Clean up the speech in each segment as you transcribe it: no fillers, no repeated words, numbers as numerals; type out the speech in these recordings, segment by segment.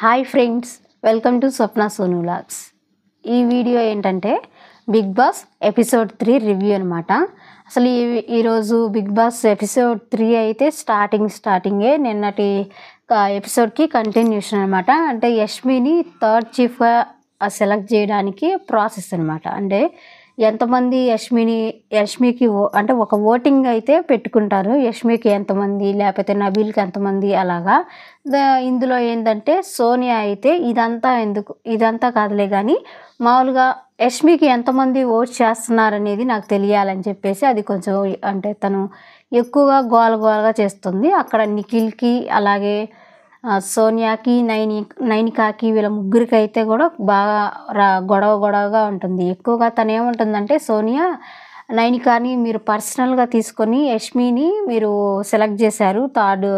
Hi friends, welcome to Swapna Sonu vlogs. ఈ video ఏంటంటే big boss episode 3 review అనమాట. అసలు ఈరోజు బిగ్ బాస్ ఎపిసోడ్ 3 అయితే స్టార్టింగే నిన్నటి ఎపిసోడ్కి కంటిన్యూషన్ అనమాట. అంటే యష్మిని థర్డ్ చీఫ్గా సెలెక్ట్ చేయడానికి ప్రాసెస్ అనమాట. అంటే ఎంతమంది యష్మికి అంటే ఒక ఓటింగ్ అయితే పెట్టుకుంటారు. యష్మికి ఎంతమంది, లేకపోతే నబీల్కి ఎంతమంది, అలాగా. ఇందులో ఏంటంటే సోనియా అయితే ఇదంతా కాదులే కానీ మామూలుగా యష్మికి ఎంతమంది ఓట్ చేస్తున్నారనేది నాకు తెలియాలని చెప్పేసి అది కొంచెం అంటే తను ఎక్కువగా గోలగా చేస్తుంది. అక్కడ నిఖిల్కి, అలాగే సోనియాకి, నైనికాకి, వీళ్ళ ముగ్గురికి అయితే కూడా బాగా గొడవగా ఉంటుంది. ఎక్కువగా తను ఏముంటుందంటే, సోనియా నైనికాని మీరు పర్సనల్గా తీసుకొని యష్మిని మీరు సెలెక్ట్ చేశారు థర్డ్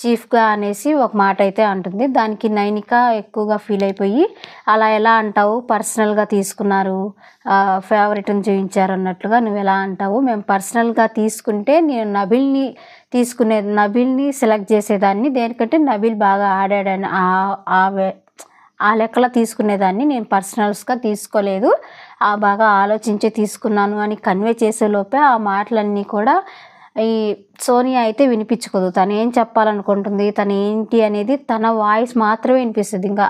చీఫ్గా అనేసి ఒక మాట అయితే అంటుంది. దానికి నైనిక ఎక్కువగా ఫీల్ అయిపోయి, అలా ఎలా అంటావు, పర్సనల్గా తీసుకున్నారు, ఫేవరెట్ని చూపించారు అన్నట్లుగా నువ్వు ఎలా అంటావు, మేము పర్సనల్గా తీసుకుంటే నేను నబీల్ని సెలెక్ట్ చేసేదాన్ని, దేనికంటే నబీల్ బాగా ఆడాడని ఆ లెక్కలో తీసుకునేదాన్ని, నేను పర్సనల్స్గా తీసుకోలేదు, బాగా ఆలోచించి తీసుకున్నాను అని కన్వే చేసేలోపే ఆ మాటలన్నీ కూడా ఈ సోనియా అయితే వినిపించుకోదు. తను ఏం చెప్పాలనుకుంటుంది, తను ఏంటి అనేది తన వాయిస్ మాత్రమే వినిపిస్తుంది. ఇంకా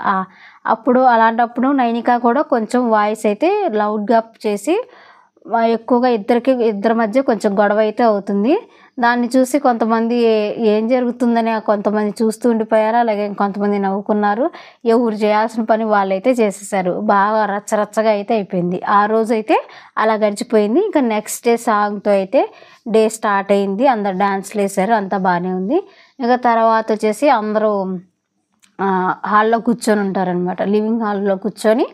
అలాంటప్పుడు నైనిక కూడా కొంచెం వాయిస్ అయితే లౌడ్గా చేసి ఎక్కువగా ఇద్దరి మధ్య కొంచెం గొడవ అయితే అవుతుంది. దాన్ని చూసి కొంతమంది ఏం జరుగుతుందని కొంతమంది చూస్తూ ఉండిపోయారు, అలాగే కొంతమంది నవ్వుకున్నారు. ఎవరు చేయాల్సిన పని వాళ్ళైతే చేసేసారు. బాగా రచ్చరచ్చగా అయితే అయిపోయింది. ఆ రోజు అయితే అలా గడిచిపోయింది. ఇంకా నెక్స్ట్ డే సాంగ్తో అయితే డే స్టార్ట్ అయింది. అందరు డాన్స్లు వేసారు, అంతా బాగానే ఉంది. ఇంకా తర్వాత వచ్చేసి అందరూ హాల్లో కూర్చొని ఉంటారనమాట. లివింగ్ హాల్లో కూర్చొని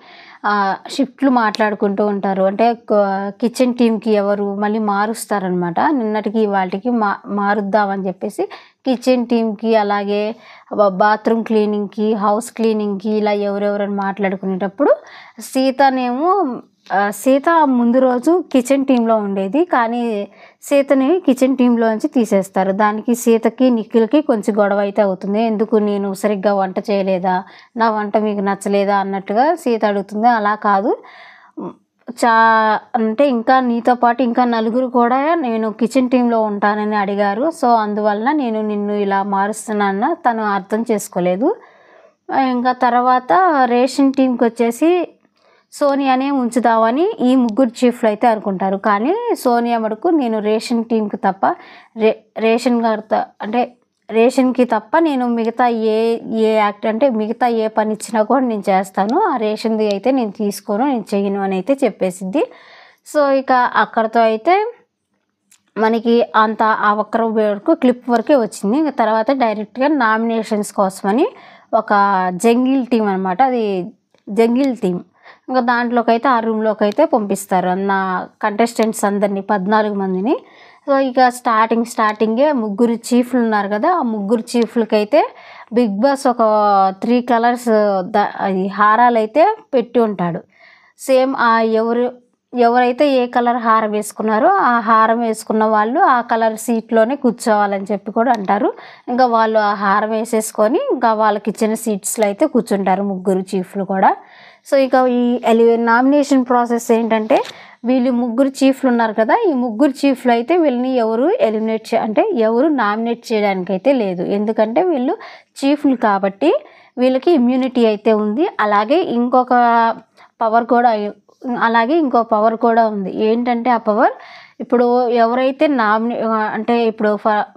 షిఫ్ట్లు మాట్లాడుకుంటూ ఉంటారు. అంటే కిచెన్ టీమ్కి ఎవరు మళ్ళీ మారుస్తారనమాట. నిన్నటికి వాటికి మారుద్దామని చెప్పేసి కిచెన్ టీమ్కి, అలాగే బాత్రూమ్ క్లీనింగ్కి, హౌస్ క్లీనింగ్కి ఇలా ఎవరెవరని మాట్లాడుకునేటప్పుడు సీత ముందు రోజు కిచెన్ టీంలో ఉండేది, కానీ సీతని కిచెన్ టీంలోంచి తీసేస్తారు. దానికి సీతకి నిఖిల్కి కొంచెం గొడవ అయితే అవుతుంది. ఎందుకు నేను సరిగ్గా వంట చేయలేదా, నా వంట మీకు నచ్చలేదా అన్నట్టుగా సీత అడుగుతుంది. అలా కాదు, అంటే ఇంకా నీతో పాటు ఇంకా నలుగురు కూడా నేను కిచెన్ టీంలో ఉంటానని అడిగారు, సో అందువల్ల నేను నిన్ను ఇలా మారుస్తున్నానని తను అర్థం చేసుకోలేదు. ఇంకా తర్వాత రేషన్ టీంకి వచ్చేసి సోనియానే ఉంచుదామని ఈ ముగ్గురు చీఫ్లు అయితే అనుకుంటారు. కానీ సోనియా మటుకు నేను రేషన్ టీంకి తప్ప రేషన్కి తప్ప నేను మిగతా మిగతా ఏ పని ఇచ్చినా కూడా నేను చేస్తాను, ఆ రేషన్ది అయితే నేను తీసుకోను, నేను చెయ్యను అని అయితే చెప్పేసింది. సో ఇక అక్కడితో అయితే మనకి అంత ఆ ఒక్కరు వరకు క్లిప్ వరకే వచ్చింది. ఇంకా తర్వాత డైరెక్ట్గా నామినేషన్స్ కోసమని ఒక జంగిల్ టీం అనమాట, అది జంగిల్ టీం. ఇంకా దాంట్లోకి అయితే ఆ రూమ్లోకి అయితే పంపిస్తారు అన్న కంటెస్టెంట్స్ అందరినీ, 14 మందిని. సో ఇక స్టార్టింగే ముగ్గురు చీఫ్లు ఉన్నారు కదా, ఆ ముగ్గురు చీఫ్లకి అయితే బిగ్ బాస్ ఒక 3 కలర్స్ హారాలు అయితే పెట్టి ఉంటాడు. సేమ్ ఎవరైతే ఏ కలర్ హారం వేసుకున్నారో ఆ హారం వేసుకున్న వాళ్ళు ఆ కలర్ సీట్లోనే కూర్చోవాలని చెప్పి కూడా అంటారు. ఇంకా వాళ్ళు ఆ హారం వేసేసుకొని ఇంకా వాళ్ళకి ఇచ్చిన సీట్స్లో అయితే కూర్చుంటారు ముగ్గురు చీఫ్లు కూడా. సో ఇక ఈ నామినేషన్ ప్రాసెస్ ఏంటంటే, వీళ్ళు ముగ్గురు చీఫ్లు ఉన్నారు కదా, ఈ ముగ్గురు చీఫ్లు అయితే వీళ్ళని ఎవరు నామినేట్ చేయడానికి అయితే లేదు. ఎందుకంటే వీళ్ళు చీఫ్లు కాబట్టి వీళ్ళకి ఇమ్యూనిటీ అయితే ఉంది. అలాగే ఇంకో పవర్ కూడా ఉంది. ఏంటంటే ఆ పవర్, ఇప్పుడు ఎవరైతే ఇప్పుడు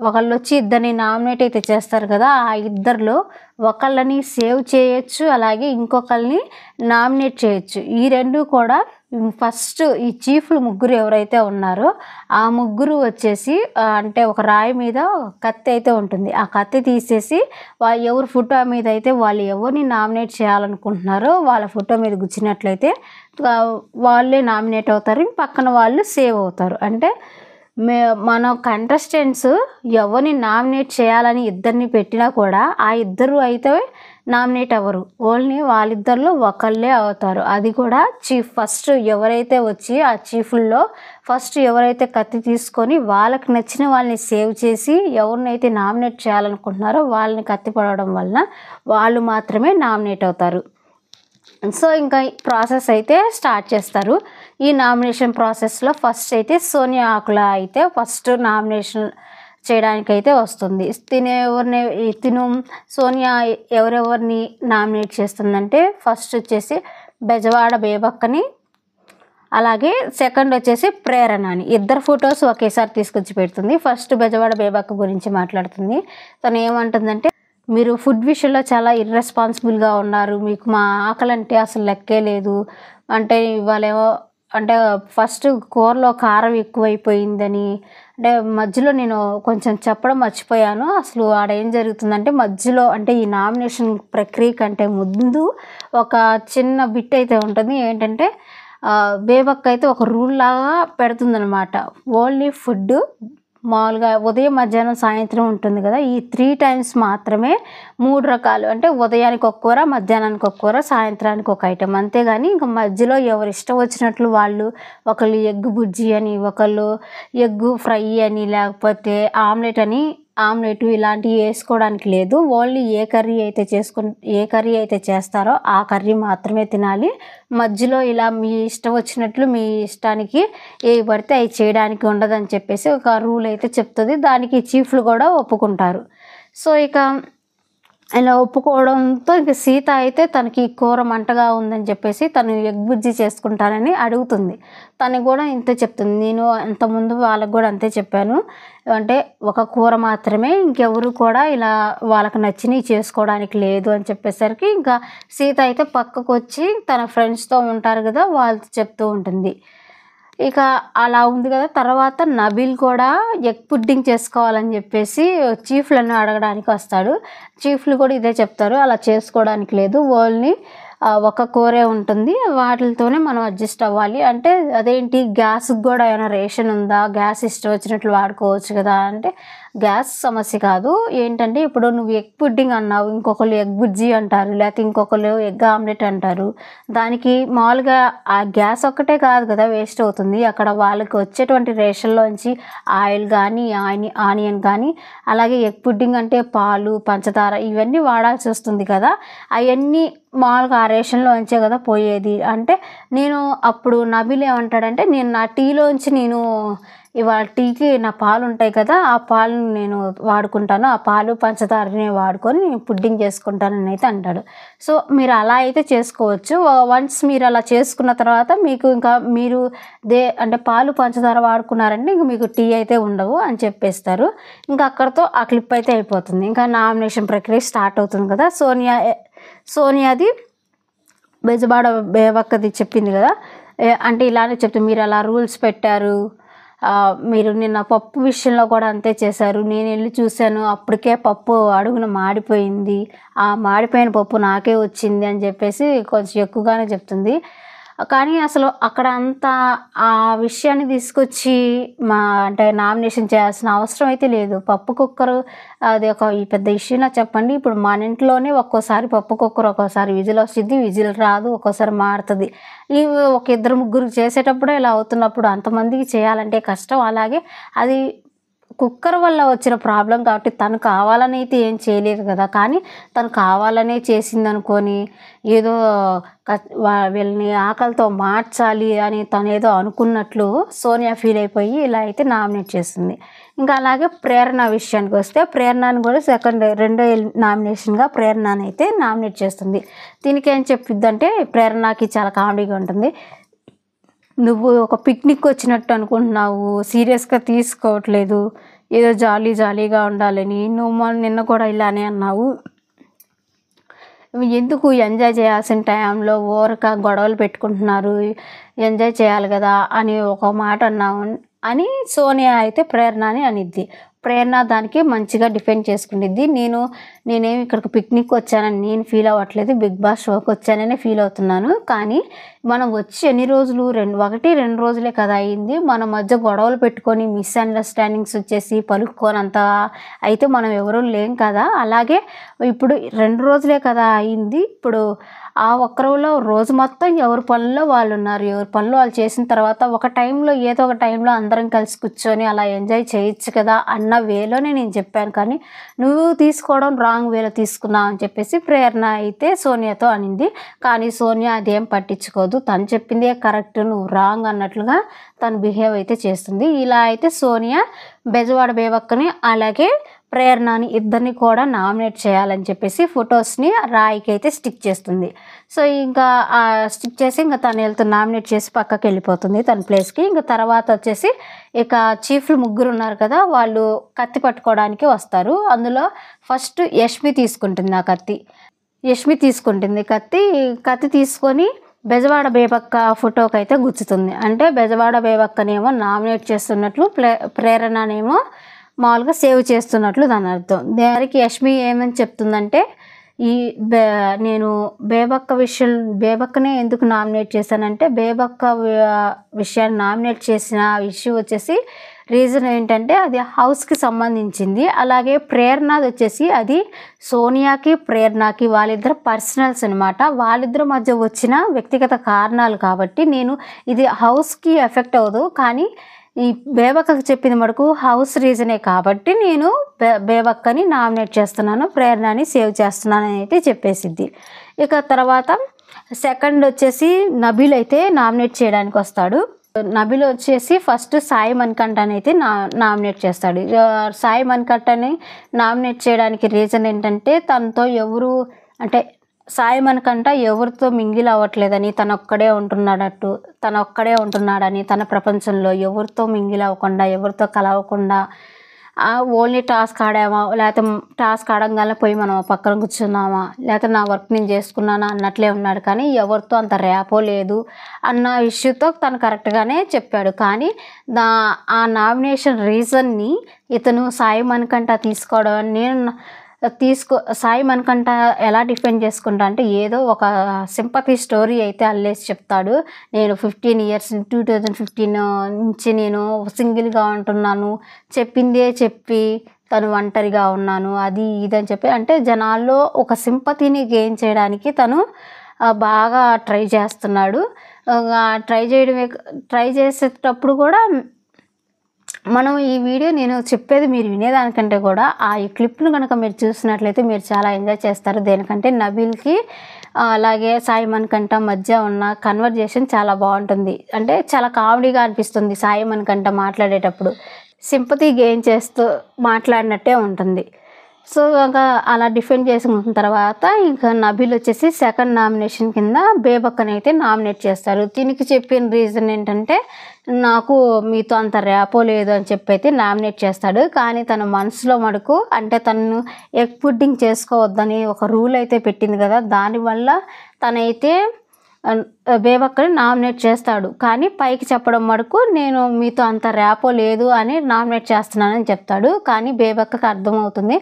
ఒకళ్ళు వచ్చి ఇద్దరిని నామినేట్ అయితే చేస్తారు కదా, ఆ ఇద్దరిలో ఒకళ్ళని సేవ్ చేయొచ్చు, అలాగే ఇంకొకళ్ళని నామినేట్ చేయొచ్చు. ఈ రెండు కూడా ఫస్ట్ ఈ చీఫ్లు ముగ్గురు ఎవరైతే ఉన్నారో ఆ ముగ్గురు వచ్చేసి అంటే ఒక రాయి మీద కత్తి అయితే ఉంటుంది, ఆ కత్తి తీసేసి ఎవరి ఫోటో మీద అయితే వాళ్ళు ఎవరిని నామినేట్ చేయాలనుకుంటున్నారో వాళ్ళ ఫోటో మీద గుచ్చినట్లయితే వాళ్ళే నామినేట్ అవుతారు, పక్కన వాళ్ళు సేవ్ అవుతారు. అంటే మన కంటెస్టెంట్స్ ఎవరిని నామినేట్ చేయాలని ఇద్దరిని పెట్టినా కూడా ఆ ఇద్దరు అయితే నామినేట్ అవ్వరు. ఓన్లీ వాళ్ళిద్దరిలో ఒకళ్ళే అవుతారు. అది కూడా చీఫ్ ఫస్ట్ ఎవరైతే వచ్చి ఆ చీఫ్‌ల్లో ఫస్ట్ ఎవరైతే కత్తి తీసుకొని వాళ్ళకి నచ్చిన వాళ్ళని సేవ్ చేసి ఎవరినైతే నామినేట్ చేయాలనుకుంటున్నారో వాళ్ళని కత్తి పడడం వలన వాళ్ళు మాత్రమే నామినేట్ అవుతారు. సో ఇంకా ప్రాసెస్ అయితే స్టార్ట్ చేస్తారు. ఈ నామినేషన్ ప్రాసెస్లో ఫస్ట్ అయితే సోనియా ఆకుల అయితే ఫస్ట్ నామినేషన్ చేయడానికైతే వస్తుంది. తిను సోనియా ఎవరెవరిని నామినేట్ చేస్తుందంటే ఫస్ట్ వచ్చేసి బెజవాడ బేబక్కని, అలాగే సెకండ్ వచ్చేసి ప్రేరణని. ఇద్దరు ఫొటోస్ ఒకేసారి తీసుకొచ్చి పెడుతుంది. ఫస్ట్ బెజవాడ బేబక్క గురించి మాట్లాడుతుంది. తను ఏమంటుందంటే, మీరు ఫుడ్ విషయంలో చాలా ఇర్రెస్పాన్సిబుల్గా ఉన్నారు, మీకు మా ఆకలంటే అసలు లెక్కే లేదు అంటే ఇవాళేమో అంటే ఫస్ట్ కూరలో కారం ఎక్కువైపోయిందని, అంటే మధ్యలో నేను కొంచెం చెప్పడం మర్చిపోయాను. అసలు ఆడ ఏం జరుగుతుందంటే మధ్యలో అంటే ఈ నామినేషన్ ప్రక్రియ కంటే ముందు ఒక చిన్న బిట్ అయితే ఉంటుంది. ఏంటంటే బేబక్క అయితే ఒక రూల్ లాగా పెడుతుందనమాట. ఓన్లీ ఫుడ్ మామూలుగా ఉదయం, మధ్యాహ్నం, సాయంత్రం ఉంటుంది కదా, ఈ 3 టైమ్స్ మాత్రమే 3 రకాలు అంటే ఉదయానికి ఒక కూర, మధ్యాహ్నానికి ఒక కూర, సాయంత్రానికి ఒక ఐటెం. అంతేగాని ఇంకా మధ్యలో ఎవరు ఇష్టం వచ్చినట్లు వాళ్ళు ఒకళ్ళు ఎగ్ బుజ్జి అని, ఒకళ్ళు ఎగ్ ఫ్రై అని, లేకపోతే ఆమ్లెట్ ఇలాంటివి వేసుకోవడానికి లేదు. ఓన్లీ ఏ కర్రీ అయితే చేస్తారో ఆ కర్రీ మాత్రమే తినాలి. మధ్యలో ఇలా మీ ఇష్టం వచ్చినట్లు మీ ఇష్టానికి ఏవి పడితే అవి చేయడానికి ఉండదని చెప్పేసి ఒక రూల్ అయితే చెప్తుంది. దానికి చీఫ్లు కూడా ఒప్పుకుంటారు. సో ఇక ఇలా ఒప్పుకోవడంతో ఇంక సీత అయితే తనకి కూర మంటగా ఉందని చెప్పేసి తను ఎగ్ బుజ్జి చేసుకుంటానని అడుగుతుంది. తను కూడా ఇంతే చెప్తుంది. నేను అంతకుముందు వాళ్ళకు కూడా అంతే చెప్పాను, అంటే ఒక కూర మాత్రమే, ఇంకెవరు కూడా ఇలా వాళ్ళకి నచ్చినవి చేసుకోవడానికి లేదు అని చెప్పేసరికి ఇంకా సీత అయితే పక్కకు వచ్చి తన ఫ్రెండ్స్తో ఉంటారు కదా వాళ్ళతో చెప్తూ ఉంటుంది. ఇక అలా ఉంది కదా. తర్వాత నబీల్ కూడా ఎగ్ పుడ్డింగ్ చేసుకోవాలని చెప్పేసి చీఫ్లను అడగడానికి వస్తాడు. చీఫ్లు కూడా ఇదే చెప్తారు, అలా చేసుకోవడానికి లేదు, ఓన్లీ ఒక కూరే ఉంటుంది, వాటితోనే మనం అడ్జస్ట్ అవ్వాలి. అంటే అదేంటి గ్యాస్కి కూడా ఏమైనా రేషన్ ఉందా, గ్యాస్ ఇష్టం వచ్చినట్లు వాడుకోవచ్చు కదా అంటే గ్యాస్ సమస్య కాదు. ఏంటంటే ఇప్పుడు నువ్వు ఎగ్ పుడ్డింగ్ అన్నావు, ఇంకొకళ్ళు ఎగ్ బుజ్జి అంటారు, లేకపోతే ఇంకొకళ్ళు ఎగ్ ఆమ్లెట్ అంటారు. దానికి మామూలుగా ఆ గ్యాస్ ఒక్కటే కాదు కదా వేస్ట్ అవుతుంది, అక్కడ వాళ్ళకి వచ్చేటువంటి రేషన్లోంచి ఆయిల్ కానీ ఆనియన్ కానీ, అలాగే ఎగ్ పుడ్డింగ్ అంటే పాలు, పంచదార ఇవన్నీ వాడాల్సి వస్తుంది కదా. అవన్నీ మామూలుగా ఆ రేషన్లోంచే కదా పోయేది. అంటే నేను అప్పుడు నబీల్ ఏమంటాడంటే, నేను నా టీలోంచి నేను ఇవాళ టీకి నా పాలు ఉంటాయి కదా, ఆ పాలను నేను వాడుకుంటాను, ఆ పాలు పంచదారని వాడుకొని నేను పుడ్డింగ్ చేసుకుంటానని అయితే అంటాడు. సో మీరు అలా అయితే చేసుకోవచ్చు. వన్స్ మీరు అలా చేసుకున్న తర్వాత మీకు ఇంకా మీరు అంటే పాలు పంచదార వాడుకున్నారంటే ఇంక మీకు టీ అయితే ఉండవు అని చెప్పేస్తారు. ఇంకా అక్కడితో ఆ క్లిప్ అయితే అయిపోతుంది. ఇంకా నామినేషన్ ప్రక్రియ స్టార్ట్ అవుతుంది కదా. సోనియాది బెజవాడ బేబక్కది చెప్పింది కదా, అంటే ఇలానే చెప్తుంది, మీరు అలా రూల్స్ పెట్టారు, మీరు నిన్న పప్పు విషయంలో కూడా అంతే చేశారు, నేను వెళ్ళి చూశాను అప్పటికే పప్పు అడుగున మాడిపోయింది, ఆ మాడిపోయిన పప్పు నాకే వచ్చింది అని చెప్పేసి కొంచెం ఎక్కువగానే చెప్తుంది. కానీ అసలు అక్కడ అంతా ఆ విషయాన్ని తీసుకొచ్చి అంటే నామినేషన్ చేయాల్సిన అవసరం అయితే లేదు. పప్పు కుక్కరు అది ఒక పెద్ద ఇష్యూనా చెప్పండి. ఇప్పుడు మన ఇంట్లోనే ఒక్కోసారి పప్పు కుక్కర్ ఒక్కోసారి విజిల్ వస్తుంది, విజిల్ రాదు, ఒక్కోసారి మారుతుంది. ఇవి ఒక ఇద్దరు ముగ్గురు చేసేటప్పుడే ఇలా అవుతున్నప్పుడు అంతమందికి చేయాలంటే కష్టం. అలాగే అది కుక్కర్ వల్ల వచ్చిన ప్రాబ్లం కాబట్టి తను కావాలని అయితే ఏం చేయలేదు కదా. కానీ తను కావాలనే చేసింది అనుకొని ఏదో వీళ్ళని ఆకలితో మార్చాలి అని తను ఏదో అనుకున్నట్లు సోనియా ఫీల్ అయిపోయి ఇలా అయితే నామినేట్ చేసింది. ఇంకా అలాగే ప్రేరణ విషయానికి వస్తే ప్రేరణని కూడా రెండో నామినేషన్గా ప్రేరణని అయితే నామినేట్ చేస్తుంది. దీనికి ఏం చెప్పిద్దంటే ప్రేరణకి చాలా కామెడీగా ఉంటుంది. నువ్వు ఒక పిక్నిక్ వచ్చినట్టు అనుకుంటున్నావు, సీరియస్గా తీసుకోవట్లేదు, ఏదో జాలీగా ఉండాలని నువ్వు నిన్న కూడా ఇలానే అన్నావు, ఎందుకు ఎంజాయ్ చేయాల్సిన టైంలో ఊరక గొడవలు పెట్టుకుంటున్నారు, ఎంజాయ్ చేయాలి కదా అని ఒక మాట అన్నావు అని సోనియా అయితే ప్రేరణని అనిద్ది. ప్రేరణ దానికి మంచిగా డిఫెండ్ చేసుకుంటుంది. నేనేమి ఇక్కడికి పిక్నిక్ వచ్చానని నేను ఫీల్ అవ్వట్లేదు, బిగ్ బాస్ షోకి వచ్చాననే ఫీల్ అవుతున్నాను. కానీ మనం వచ్చి ఎన్ని రోజులు, 2 రోజులే కదా అయింది. మన మధ్య గొడవలు పెట్టుకొని మిస్అండర్స్టాండింగ్స్ వచ్చేసి పలుక్కోనంత అయితే మనం ఎవరూ లేం కదా. అలాగే ఇప్పుడు 2 రోజులే కదా అయింది. ఇప్పుడు ఆ ఒక్కరోజులో రోజు మొత్తం ఎవరి పనుల్లో వాళ్ళు ఉన్నారు. ఎవరి పనులు వాళ్ళు చేసిన తర్వాత ఒక టైంలో ఏదో ఒక టైంలో అందరం కలిసి కూర్చొని అలా ఎంజాయ్ చేయొచ్చు కదా అన్న వేలోనే నేను చెప్పాను. కానీ నువ్వు తీసుకోవడం రాంగ్ వేలో తీసుకున్నావు అని చెప్పేసి ప్రేరణ అయితే సోనియాతో అనింది. కానీ సోనియా అదేం పట్టించుకోదు. తను చెప్పిందే కరెక్ట్, నువ్వు రాంగ్ అన్నట్లుగా తను బిహేవ్ అయితే చేస్తుంది. ఇలా అయితే సోనియా బెజవాడ బేబక్కని అలాగే ప్రేరణని ఇద్దరిని కూడా నామినేట్ చేయాలని చెప్పేసి ఫొటోస్ని రాయికి అయితే స్టిక్ చేస్తుంది. సో ఇంకా స్టిక్ చేసి ఇంకా తను నామినేట్ చేసి పక్కకి వెళ్ళిపోతుంది తన ప్లేస్కి. ఇంకా తర్వాత వచ్చేసి ఇక చీఫ్లు 3 ఉన్నారు కదా, వాళ్ళు కత్తి పట్టుకోవడానికి వస్తారు. అందులో ఫస్ట్ యష్మి తీసుకుంటుంది ఆ కత్తి. యష్మి తీసుకుంటుంది కత్తి తీసుకొని బెజవాడ బేబక్క ఫోటోకి అయితే గుచ్చుతుంది. అంటే బెజవాడ బేబక్కనేమో నామినేట్ చేస్తున్నట్లు, ప్రేరణనేమో మామూలుగా సేవ్ చేస్తున్నట్లు దాని అర్థం. దానికి యష్మి ఏమని చెప్తుందంటే, నేను బేబక్కనే ఎందుకు నామినేట్ చేశానంటే, బేబక్క విషయాన్ని నామినేట్ చేసిన ఇష్యూ వచ్చేసి రీజన్ ఏంటంటే అది హౌస్కి సంబంధించింది. అలాగే ప్రేరణది వచ్చేసి అది సోనియాకి ప్రేరణకి వాళ్ళిద్దరు పర్సనల్స్ అనమాట. వాళ్ళిద్దరి మధ్య వచ్చిన వ్యక్తిగత కారణాలు కాబట్టి నేను ఇది హౌస్కి ఎఫెక్ట్ అవ్వదు. కానీ ఈ బేబక్కకి చెప్పింది మటుకు హౌస్ రీజనే కాబట్టి నేను బేబక్కని నామినేట్ చేస్తున్నాను, ప్రేరణని సేవ్ చేస్తున్నాను అని అయితే చెప్పేసిద్ది. ఇక తర్వాత సెకండ్ వచ్చేసి నబీల్ అయితే నామినేట్ చేయడానికి వస్తాడు. నబీల్ వచ్చేసి ఫస్ట్ సాయి మణికంఠని అయితే నామినేట్ చేస్తాడు. సాయి మణికంఠని నామినేట్ చేయడానికి రీజన్ ఏంటంటే, తనతో ఎవరు అంటే సాయి మణికంఠ ఎవరితో మింగిల్ అవ్వట్లేదని, తను ఒక్కడే ఉంటున్నాడని, తన ప్రపంచంలో ఎవరితో మింగిల్ అవ్వకుండా, ఎవరితో కలవకుండా ఓన్లీ టాస్క్ ఆడామా, లేకపోతే టాస్క్ ఆడంగానే పోయి మనం పక్కన కూర్చున్నామా, లేకపోతే నా వర్క్ నేను చేసుకున్నానా అన్నట్లే ఉన్నాడు. కానీ ఎవరితో అంత ర్యాపో లేదు అన్న ఇష్యూతో తను కరెక్ట్గానే చెప్పాడు. కానీ ఆ నామినేషన్ రీజన్ని ఇతను సాయి మణికంఠ తీసుకోవడం సాయి మణికంఠ ఎలా డిఫెండ్ చేసుకుంటా అంటే, ఏదో ఒక సింపతి స్టోరీ అయితే అల్లేసి చెప్తాడు. నేను 15 ఇయర్స్ 2015 నుంచి నేను సింగిల్గా ఉంటున్నాను, చెప్పిందే చెప్పి తను ఒంటరిగా ఉన్నాను, అది ఇదని చెప్పి అంటే జనాల్లో ఒక సింపతిని గెయిన్ చేయడానికి తను బాగా ట్రై చేస్తున్నాడు. ట్రై చేసేటప్పుడు కూడా మనం ఈ వీడియో నేను చెప్పేది మీరు వినేదానికంటే కూడా ఈ క్లిప్ను కనుక మీరు చూసినట్లయితే మీరు చాలా ఎంజాయ్ చేస్తారు. దేనికంటే నబీల్కి అలాగే సాయి మణికంఠ మధ్య ఉన్న కన్వర్జేషన్ చాలా బాగుంటుంది. అంటే చాలా కామెడీగా అనిపిస్తుంది. సాయి మణికంఠ మాట్లాడేటప్పుడు సింపతి గెయిన్ చేస్తూ మాట్లాడినట్టే ఉంటుంది. సో ఇంకా అలా డిఫెండ్ చేసుకున్న తర్వాత ఇంకా నబీల్ వచ్చేసి సెకండ్ నామినేషన్ కింద బేబక్కని అయితే నామినేట్ చేస్తారు. దీనికి చెప్పిన రీజన్ ఏంటంటే, నాకు మీతో అంత ర్యాపో లేదు అని చెప్పి అయితే నామినేట్ చేస్తాడు. కానీ తన మనసులో మటుకు అంటే తను ఎగ్ పుడ్డింగ్ చేసుకోవద్దని ఒక రూల్ అయితే పెట్టింది కదా, దానివల్ల తనైతే బేబక్కని నామినేట్ చేస్తాడు. కానీ పైకి చెప్పడం మటుకు నేను మీతో అంత ర్యాపో లేదు అని నామినేట్ చేస్తున్నానని చెప్తాడు. కానీ బేబక్కకి అర్థమవుతుంది,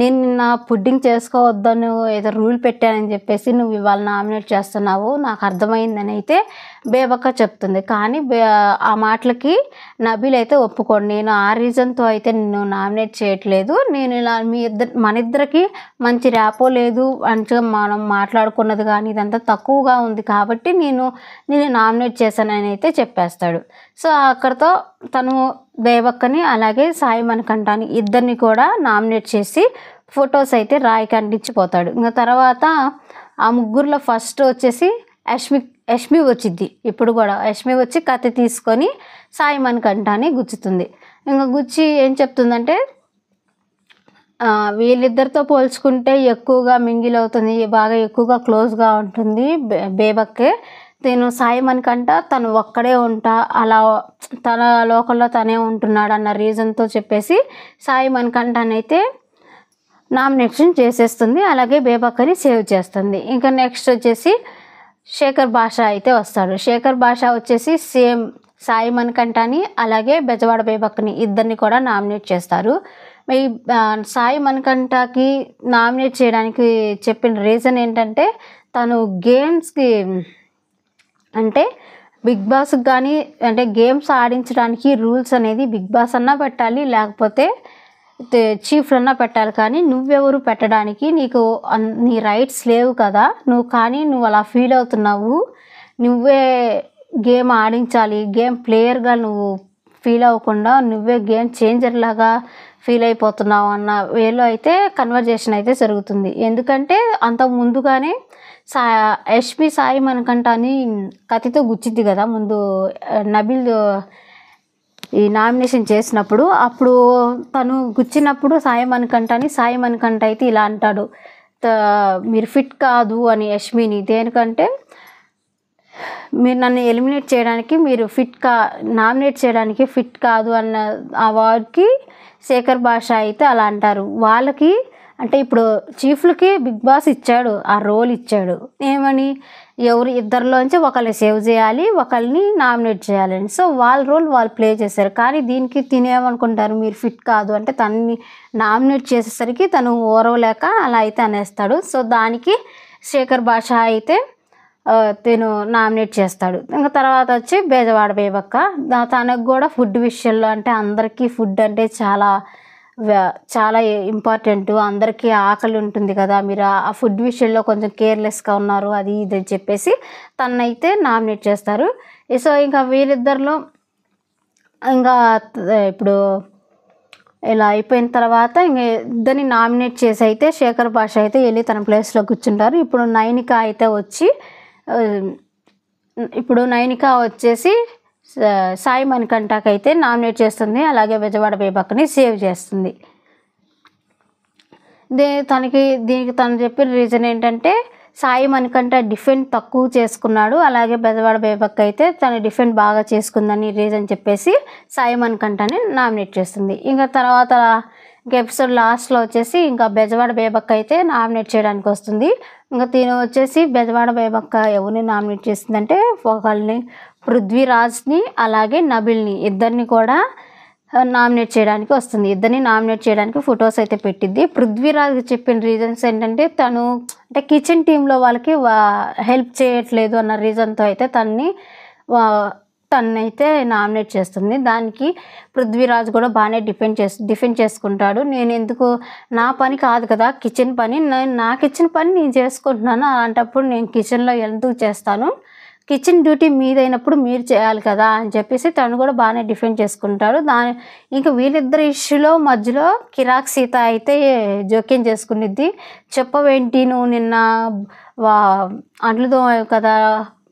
నేను నా పుడ్డింగ్ చేసుకోవద్దని ఏదో రూల్ పెట్టానని చెప్పేసి నువ్వు ఇవాళ నామినేట్ చేస్తున్నావు, నాకు అర్థమైందని అయితే బేబక్క చెప్తుంది. కానీ ఆ మాటలకి నబీల్ అయితే ఒప్పుకోండి, నేను ఆ రీజన్తో అయితే నిన్ను నామినేట్ చేయట్లేదు, నేను ఇలా మన ఇద్దరికి మంచి ర్యాపో లేదు, మంచిగా మనం మాట్లాడుకున్నది కానీ ఇదంతా తక్కువగా ఉంది కాబట్టి నేను నామినేట్ చేశానని అయితే చెప్పేస్తాడు. సో అక్కడితో తను బేబక్కని అలాగే సాయి మణికంఠని ఇద్దరిని కూడా నామినేట్ చేసి ఫొటోస్ అయితే రాయికి అంటించిపోతాడు. ఇంకా తర్వాత ఆ ముగ్గురులో ఫస్ట్ వచ్చేసి యష్మి వచ్చిద్ది. ఇప్పుడు కూడా యష్మి వచ్చి కత్తి తీసుకొని సాయి మణికంఠని గుచ్చుతుంది. ఇంకా గుచ్చి ఏం చెప్తుందంటే, వీళ్ళిద్దరితో పోల్చుకుంటే ఎక్కువగా మింగిల్ అవుతుంది, బాగా ఎక్కువగా క్లోజ్గా ఉంటుంది బేబక్కే. నేను సాయి మణికంఠ తను ఒక్కడే అలా తన లోకంలో తనే ఉంటున్నాడు అన్న రీజన్తో చెప్పేసి సాయి మణికంఠని అయితే నామినేషన్ చేసేస్తుంది. అలాగే బేబక్కని సేవ్ చేస్తుంది. ఇంకా నెక్స్ట్ వచ్చేసి శేఖర్ భాష అయితే వస్తాడు. శేఖర్ భాష వచ్చేసి సేమ్ సాయి మణికంఠని అలాగే బెజవాడ బేబక్కని ఇద్దరిని కూడా నామినేట్ చేస్తారు. ఈ సాయి మణికంఠకి నామినేట్ చేయడానికి చెప్పిన రీజన్ ఏంటంటే తను గేమ్స్కి అంటే బిగ్ బాస్కి కానీ అంటే గేమ్స్ ఆడించడానికి రూల్స్ అనేది బిగ్ బాస్ అన్నా పెట్టాలి, లేకపోతే చీఫ్ అన్నా పెట్టాలి, కానీ నువ్వెవరు పెట్టడానికి, నీకు నీ రైట్స్ లేవు కదా, నువ్వు అలా ఫీల్ అవుతున్నావు, నువ్వే గేమ్ ఆడించాలి, గేమ్ ప్లేయర్గా నువ్వు ఫీల్ అవ్వకుండా నువ్వే గేమ్ చేంజర్ లాగా ఫీల్ అయిపోతున్నావు అన్న వేలో అయితే కన్వర్జేషన్ అయితే జరుగుతుంది. ఎందుకంటే అంత ముందుగానే ఎస్పీ సాయి మణికంఠ అని కత్తితో గుచ్చిద్ది కదా ముందు నబిల్ ఈ నామినేషన్ చేసినప్పుడు. అప్పుడు తను గుచ్చినప్పుడు సాయి మణికంఠ అయితే ఇలా అంటాడు, మీరు ఫిట్ కాదు అని యష్మిని. దేనికంటే మీరు నన్ను ఎలిమినేట్ చేయడానికి, మీరు నామినేట్ చేయడానికి ఫిట్ కాదు అన్న ఆ వర్డ్కి శేఖర్ భాష అయితే అలా అంటారు. వాళ్ళకి అంటే ఇప్పుడు చీఫ్లకి బిగ్ బాస్ ఇచ్చాడు, ఆ రోల్ ఇచ్చాడు, ఏమని ఇద్దరిలోంచి ఒకరిని సేవ్ చేయాలి, ఒకరిని నామినేట్ చేయాలని. సో వాళ్ళ రోల్ వాళ్ళు ప్లే చేశారు. కానీ దీనికి తినేమనుకుంటారు, మీరు ఫిట్ కాదు అంటే తనని నామినేట్ చేసేసరికి తను ఓరవలేక అలా అయితే అనేస్తాడు. సో దానికి శేఖర్ భాష అయితే తను నామినేట్ చేస్తాడు. ఇంకా తర్వాత వచ్చి బెజవాడ బేబక్క, తనకు కూడా ఫుడ్ విషయంలో అంటే అందరికీ ఫుడ్ అంటే చాలా ఇంపార్టెంట్, అందరికీ ఆకలి ఉంటుంది కదా, మీరు ఆ ఫుడ్ విషయంలో కొంచెం కేర్లెస్గా ఉన్నారు అది ఇది అని చెప్పేసి తనైతే నామినేట్ చేస్తారు. సో ఇంకా వీరిద్దరిలో ఇంకా ఇప్పుడు ఇలా అయిపోయిన తర్వాత ఇంక ఇద్దరిని నామినేట్ చేసి అయితే శేఖర్ భాష అయితే వెళ్ళి తన ప్లేస్లో కూర్చుంటారు. ఇప్పుడు నైనిక వచ్చేసి సాయి మణికంఠకి అయితే నామినేట్ చేస్తుంది, అలాగే బెజవాడ బేబక్కని సేవ్ చేస్తుంది. దీనికి తను చెప్పిన రీజన్ ఏంటంటే సాయి మణికంఠ డిఫెండ్ తక్కువ చేసుకున్నాడు, అలాగే బెజవాడ బేబక్క అయితే తన డిఫెండ్ బాగా చేసుకుందని రీజన్ చెప్పేసి సాయి మణికంఠని నామినేట్ చేస్తుంది. ఇంకా తర్వాత ఎపిసోడ్ లాస్ట్లో వచ్చేసి ఇంకా బెజవాడ బేబక్క అయితే నామినేట్ చేయడానికి వస్తుంది. ఇంకా తిను వచ్చేసి బెజవాడ బేబక్క ఎవరిని నామినేట్ చేసిందంటే ఒకళ్ళని పృథ్వీరాజ్ని అలాగే నబిల్ని ఇద్దరిని కూడా నామినేట్ చేయడానికి వస్తుంది. ఇద్దరిని నామినేట్ చేయడానికి ఫొటోస్ అయితే పెట్టిద్ది. పృథ్వీరాజ్ చెప్పిన రీజన్స్ ఏంటంటే తను అంటే కిచెన్ టీంలో వాళ్ళకి హెల్ప్ చేయట్లేదు అన్న రీజన్తో అయితే తనైతే నామినేట్ చేస్తుంది. దానికి పృథ్వీరాజ్ కూడా బాగానే డిఫెండ్ చేసుకుంటాడు. నేను ఎందుకు, నా పని కాదు కదా కిచెన్ పని, నా కిచెన్ పని నేను చేసుకుంటున్నాను, అలాంటప్పుడు నేను కిచెన్లో ఎందుకు చేస్తాను, కిచెన్ డ్యూటీ మీదైనప్పుడు మీరు చేయాలి కదా అని చెప్పేసి తను కూడా బాగానే డిఫెండ్ చేసుకుంటాడు. ఇంకా వీళ్ళిద్దరి ఇష్యూలో మధ్యలో కిరాక్ సీత అయితే జోక్యం చేసుకునిద్ది. చెప్పవేంటి, నువ్వు నిన్న అంట్లు తోమావు కదా,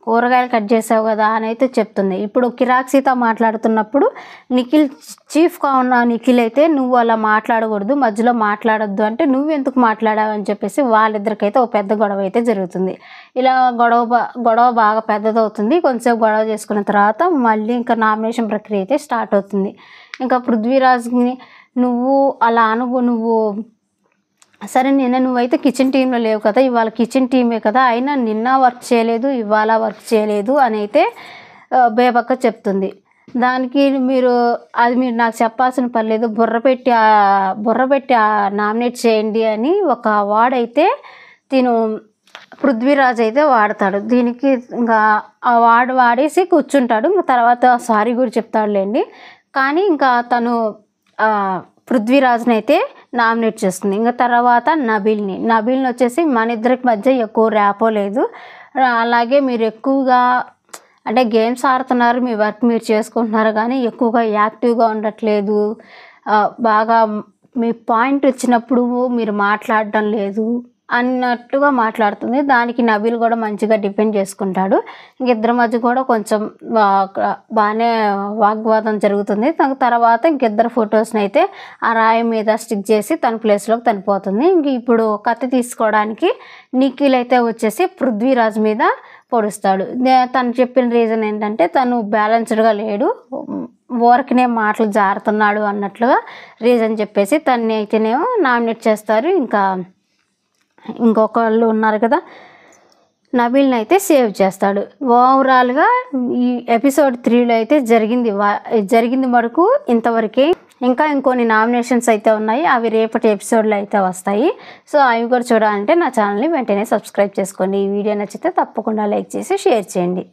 కూరగాయలు కట్ చేసావు కదా అని అయితే చెప్తుంది. ఇప్పుడు కిరాక్ సీత మాట్లాడుతున్నప్పుడు చీఫ్గా ఉన్న నిఖిల్ అయితే నువ్వు అలా మాట్లాడకూడదు, మధ్యలో మాట్లాడొద్దు అంటే నువ్వెందుకు మాట్లాడావు అని చెప్పేసి వాళ్ళిద్దరికైతే ఒక పెద్ద గొడవ అయితే జరుగుతుంది. ఇలా గొడవ బాగా పెద్దదవుతుంది. కొంచెంసేపు గొడవ చేసుకున్న తర్వాత మళ్ళీ ఇంకా నామినేషన్ ప్రక్రియ అయితే స్టార్ట్ అవుతుంది. ఇంకా పృథ్వీరాజ్ని నువ్వు అలా నువ్వు సరే నువ్వైతే కిచెన్ టీంలో లేవు కదా, ఇవాళ కిచెన్ టీమే కదా, అయినా నిన్న వర్క్ చేయలేదు ఇవాళ వర్క్ చేయలేదు అని అయితే బేబక్క చెప్తుంది. దానికి మీరు నాకు చెప్పాల్సిన పని లేదు, బుర్ర పెట్టి నామినేట్ చేయండి అని ఒక వర్డ్ అయితే పృథ్వీరాజ్ అయితే వాడతాడు. దీనికి ఇంకా ఆ వర్డ్ వాడేసి కూర్చుంటాడు. ఇంకా తర్వాత సారీ కూడా చెప్తాడులేండి. కానీ ఇంకా తను పృథ్వీరాజ్ని అయితే నామినేట్ చేస్తుంది. ఇంకా తర్వాత నబిల్ని వచ్చేసి మన ఇద్దరికి మధ్య ఎక్కువ ర్యాపో లేదు, అలాగే మీరు ఎక్కువగా అంటే గేమ్స్ ఆడుతున్నారు, మీ వర్క్ మీరు చేసుకుంటున్నారు, కానీ ఎక్కువగా యాక్టివ్గా ఉండట్లేదు, బాగా మీ పాయింట్ వచ్చినప్పుడు మీరు మాట్లాడడం లేదు అన్నట్టుగా మాట్లాడుతుంది. దానికి నబిల్ కూడా మంచిగా డిఫెండ్ చేసుకుంటాడు. ఇంకిద్దరి మధ్య కూడా కొంచెం బాగానే వాగ్వాదం జరుగుతుంది. తర్వాత ఇంకిద్దరు ఫొటోస్ని అయితే ఆ రాయి మీద స్టిక్ చేసి తన ప్లేస్లోకి తనిపోతుంది. ఇప్పుడు కత్తి తీసుకోవడానికి నిఖిల్ అయితే వచ్చేసి పృథ్వీరాజ్ మీద పొడుస్తాడు. తను చెప్పిన రీజన్ ఏంటంటే తను బ్యాలెన్స్డ్గా లేడు, ఊరికనే మాటలు జారుతున్నాడు అన్నట్లుగా రీజన్ చెప్పేసి తన్ని అయితేనేమో నామినేట్ చేస్తారు. ఇంకొకళ్ళు ఉన్నారు కదా, నబిల్ని అయితే సేవ్ చేస్తాడు. ఓవరాల్గా ఈ ఎపిసోడ్ 3లో అయితే జరిగింది వరకు ఇంతవరకే. ఇంకా ఇంకొన్ని నామినేషన్స్ అయితే ఉన్నాయి, అవి రేపటి ఎపిసోడ్లో అయితే వస్తాయి. సో అవి కూడా చూడాలంటే నా ఛానల్ని వెంటనే సబ్స్క్రైబ్ చేసుకోండి. ఈ వీడియో నచ్చితే తప్పకుండా లైక్ చేసి షేర్ చేయండి.